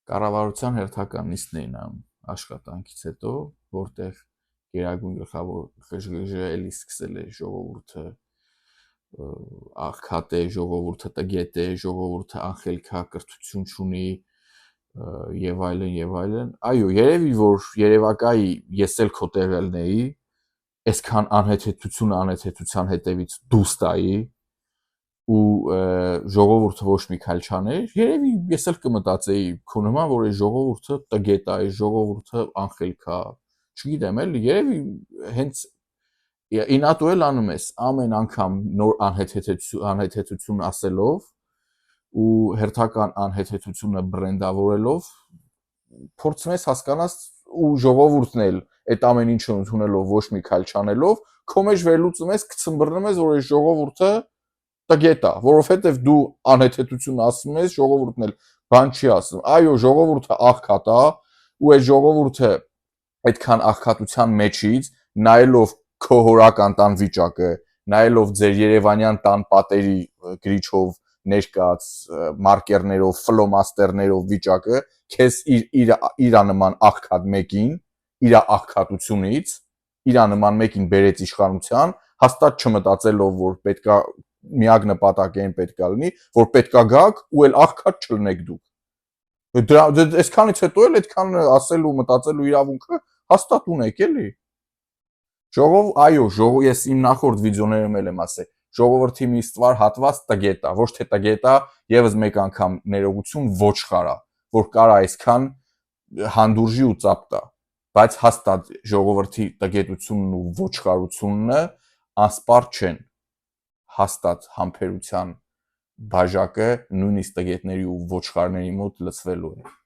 Կառավարության հերթական նիստն էին անում աշխատանքից հետո, որտեղ գերագույն գլխավոր ԽԺԳ էլի սկսել է ժողովուրդը աղքատ է, ժողովուրդը տգետ է, ժողովուրդը անխելքա, կրթություն չունի եւ այլն եւ այլն։ Այո, երևի որ երևակայի ես էլ քո տեղելն էի, այսքան անհեթեթություն անհեթեթության հետևից դուրս տայի ու ժողովուրդը ոչ մի քայլ չաներ, երևի ես էլ կմտածեի քո նման, որ այս ժողովուրդը տգետ է, այս ժողովուրդը անխելք է, չգիտեմ էլի, երևի հենց ինատու էլ անում ես ամեն անգամ նոր անհեթեթություն ասելով ու հերթական անհեթեթությունը բրենդավորելով փորձում ես հասկանալ ու ժողովուրդն էլ այդ ամեն ինչը ընդունելով ոչ մի քայլ չանելով քո մեջ վերլուծում ես, կցմբռնում ես, որ այս ժողովուրդը տգետ է, որովհետև դու անհեթեթություն ասում ես, ժողովուրդն էլ բան չի ասում։ Այո, ժողովուրդը աղքատ է, ու այս ժողովուրդը այդքան աղքատության մեջից նայելով քո հորական տան վիճակը, նայելով ձեր Երևանյան տան պատերի գրիչով ներկած մարկերներով, ֆլոմաստերներով վիճակը, քեզ իրա նման աղքատ մեկին, իրա աղքատությունից, իրա նման մեկին բերեց իշխանության, հաստատ չմտածելով, որ պետքա միակ նպատակը այն պետքա լինի, որ պետքա գաք ու էլ աղքատ չլնեք դուք։ Այսքանից հետո էլ այդքան ասելու, մտածելու իրավունքը հաստատ ունեք էլի։ Այո, ես իմ նախորդ վիդեոներում էլ եմ ասել, ժողովրդի մի ստվար հատված տգետ է, ոչ թե տգետ է, եւս մեկ անգամ ներողություն ոչխար է, որ կարա այսքան հանդուրժի ու ծափ տա, բայց հաստատ ժողովրդի տգետությունն ու ոչխարությունը անսպառ չեն, հաստատ համբերության բաժակը նույնիսկ տգետների ու ոչխարների մոտ լցվելու է։